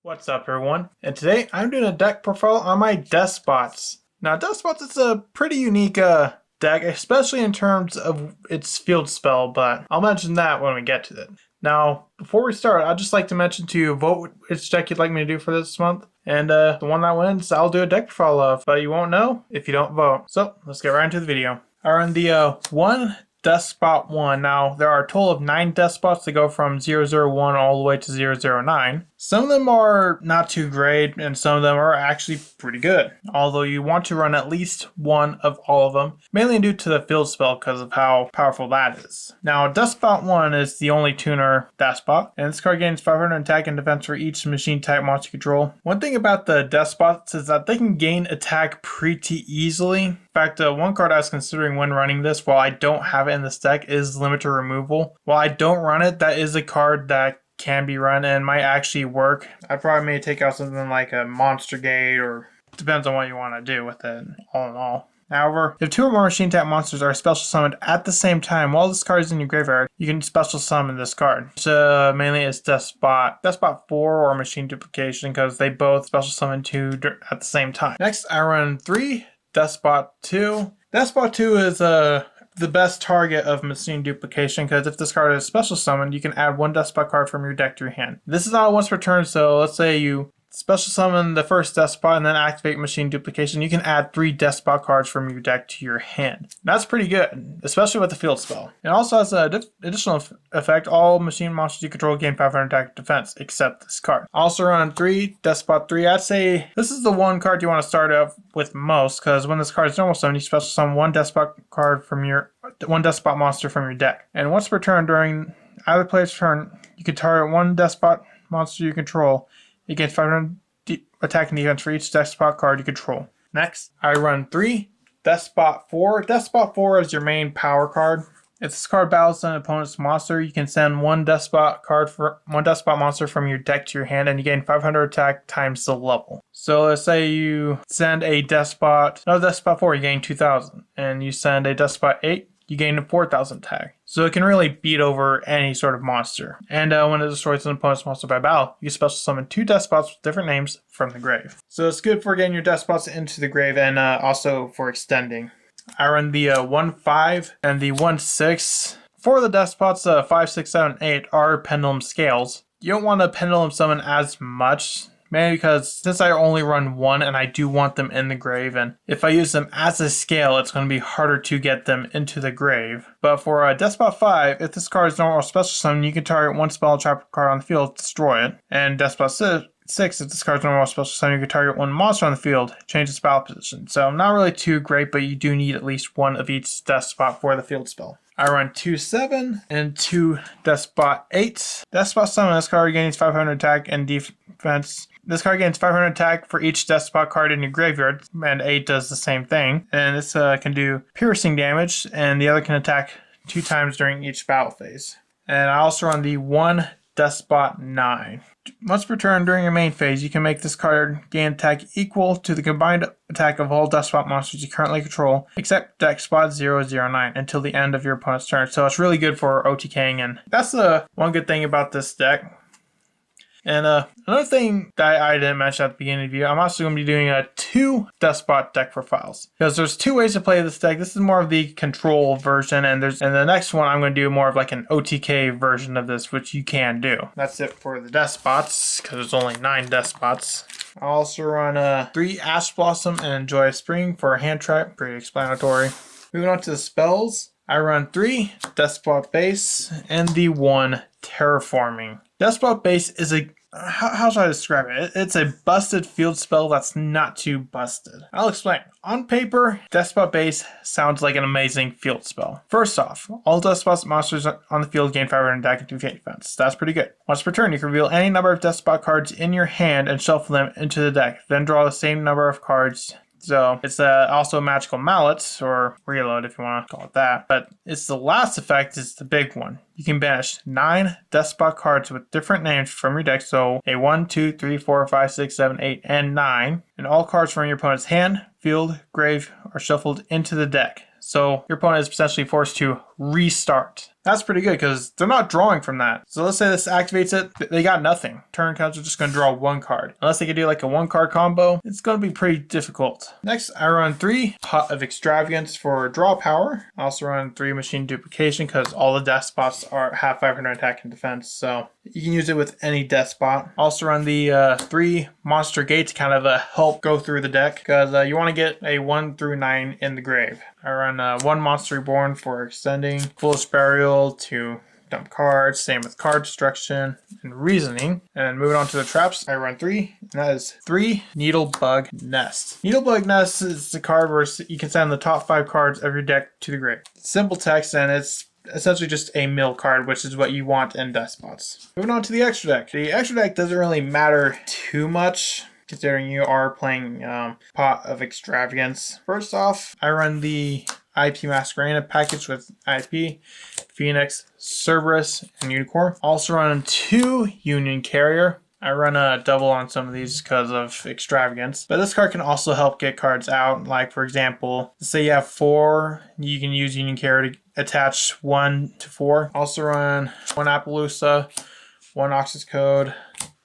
What's up, everyone? And today I'm doing a deck profile on my Deskbots. Now, Deskbots is a pretty unique deck, especially in terms of its field spell, but I'll mention that when we get to it. Now, before we start, I'd just like to mention to you, vote which deck you'd like me to do for this month, and the one that wins, I'll do a deck profile of, but you won't know if you don't vote. So, let's get right into the video. I run the one Deskbot 1. Now, there are a total of 9 Deskbots that go from 001 all the way to 009. Some of them are not too great, and some of them are actually pretty good. Although you want to run at least one of all of them, mainly due to the field spell because of how powerful that is. Now, Deskbot 1 is the only tuner Deskbot, and this card gains 500 attack and defense for each machine type monster you control. One thing about the Deskbots is that they can gain attack pretty easily. In fact, one card I was considering when running this, while I don't have it in this deck, is Limiter Removal. While I don't run it, that is a card that can be run and might actually work. I probably may take out something like a Monster Gate, or depends on what you want to do with it, all in all. However, if 2 or more machine type monsters are special summoned at the same time while this card is in your graveyard, you can special summon this card. So mainly it's Deskbot 4 or Machine Duplication, because they both special summon 2 at the same time. Next, I run 3 Deskbot 2. Deskbot 2 is the best target of Machine Duplication, because if this card is special summoned, you can add 1 Deskbot card from your deck to your hand. This is not once per turn, so let's say you special summon the first Deskbot and then activate Machine Duplication, you can add 3 Deskbot cards from your deck to your hand. That's pretty good, especially with the field spell. It also has an additional effect: all machine monsters you control gain 500 attack defense, except this card. I also run 3 Deskbot 3. I'd say this is the one card you want to start out with most, because when this card is normal summon, you special summon 1 Deskbot card from your 1 Deskbot monster from your deck. And once per turn during either player's turn, you can target 1 Deskbot monster you control. You gain 500 attack and defense for each Deskbot card you control. Next, I run 3 Deskbot 4. Deskbot 4 is your main power card. If this card battles an opponent's monster, you can send 1 Deskbot monster from your deck to your hand, and you gain 500 attack times the level. So let's say you send a Deskbot 4, you gain 2,000, and you send a Deskbot 8, you gain a 4,000 attack. So it can really beat over any sort of monster. And when it destroys an opponent's monster by battle, you special summon 2 Deskbots with different names from the grave. So it's good for getting your Deskbots into the grave, and also for extending. I run the 1-5 and the 1-6. For the Deskbots, 5, 6, 7, 8 are pendulum scales. You don't want to pendulum summon as much, mainly because since I only run 1 and I do want them in the grave, and if I use them as a scale, it's going to be harder to get them into the grave. But for Deskbot 5, if this card is normal or special summon, you can target 1 spell trap card on the field, destroy it. And Deskbot 6, if this card is normal or special summon, you can target 1 monster on the field, change its battle position. So not really too great, but you do need at least 1 of each Deskbot for the field spell. I run 2-7 and 2 Deskbot 8. Deskbot summon, this card gains 500 attack and defense. This card gains 500 attack for each Deskbot card in your graveyard, and 8 does the same thing. And this can do piercing damage, and the other can attack 2 times during each battle phase. And I also run the 1 Deskbot 9. Once per turn during your main phase, you can make this card gain attack equal to the combined attack of all Deskbot monsters you currently control, except Deskbot 009, until the end of your opponent's turn. So it's really good for OTKing, and that's the one good thing about this deck. And another thing that I didn't mention at the beginning of the video, I'm also going to be doing 2 Deskbot deck profiles, because there's 2 ways to play this deck. This is more of the control version, and the next one I'm going to do more of like an OTK version of this, which you can do. That's it for the Deskbots, because there's only 9 Deskbots. I also run 3 Ash Blossom and Enjoy Spring for a hand trap, pretty explanatory. Moving on to the spells, I run 3 Deskbot Base and the 1 Terraforming. Deskbot Base is a, how should I describe it? It's a busted field spell that's not too busted. I'll explain. On paper, Deskbot Base sounds like an amazing field spell. First off, all Deskbot monsters on the field gain 500 attack and defense. That's pretty good. Once per turn, you can reveal any number of Deskbot cards in your hand and shuffle them into the deck. Then draw the same number of cards. So it's also Magical Mallet, or Reload if you want to call it that. But it's the last effect is the big one. You can banish 9 Deskbot cards with different names from your deck. So a 1, 2, 3, 4, 5, 6, 7, 8, and 9. And all cards from your opponent's hand, field, grave are shuffled into the deck. So your opponent is potentially forced to restart. That's pretty good because they're not drawing from that. So let's say this activates it, they got nothing. Turn counts are just going to draw 1 card. Unless they can do like a 1-card combo, it's going to be pretty difficult. Next, I run 3 Pot of Extravagance for draw power. I also run 3 Machine Duplication because all the Despots have 500 attack and defense, so you can use it with any Despot. Also run the 3 Monster Gate to kind of help go through the deck because you want to get a 1 through 9 in the grave. I run 1 Monster Reborn for extending, Foolish Burial to dump cards, same with card destruction and reasoning. And moving on to the traps, I run 3, and that is 3 Needlebug Nest. Needlebug Nest is the card where you can send the top 5 cards of your deck to the grave. Simple text, and it's essentially just a mill card, which is what you want in Despots. Moving on to the extra deck. The extra deck doesn't really matter too much, considering you are playing Pot of Extravagance. First off, I run the IP Masquerade package with IP, Phoenix, Cerberus, and Unicorn. Also run 2 Union Carrier. I run a double on some of these because of Extravagance. But this card can also help get cards out. Like, for example, say you have 4, you can use Union Carrier to attach 1 to 4. Also run 1 Appaloosa, 1 Oxus Code,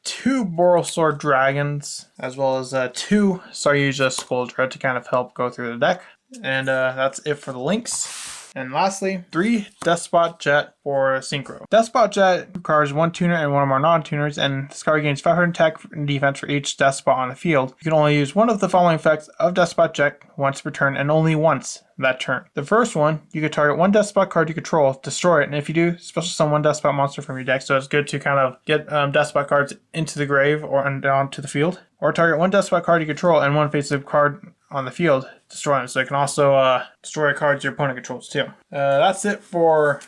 2 Borrelsword Dragons, as well as 2 Saryuja Skuldra to kind of help go through the deck. And that's it for the links. And lastly, 3 Deskbot Jet for Synchro. Deskbot Jet requires 1 tuner and 1 or more non-tuners, and this card gains 500 attack and defense for each Deskbot on the field. You can only use one of the following effects of Deskbot Jet once per turn, and only once that turn. The first one, you can target 1 Deskbot card you control, destroy it, and if you do, special summon 1 Deskbot monster from your deck, so it's good to kind of get Deskbot cards into the grave or down to the field. Or target 1 Deskbot card you control and 1 face-up card on the field, destroy them. So it can also destroy cards your opponent controls too. That's it for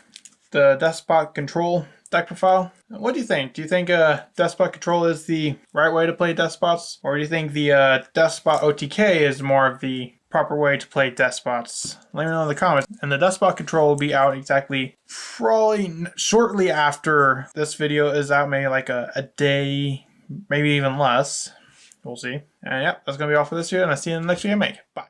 the Despot Control deck profile. What do you think? Do you think Despot Control is the right way to play Despots? Or do you think the Despot OTK is more of the proper way to play Despots? Let me know in the comments. And the Despot Control will be out exactly probably shortly after this video is out, maybe like a day, maybe even less. We'll see. And yeah, that's going to be all for this video, and I'll see you in the next video I make. Bye.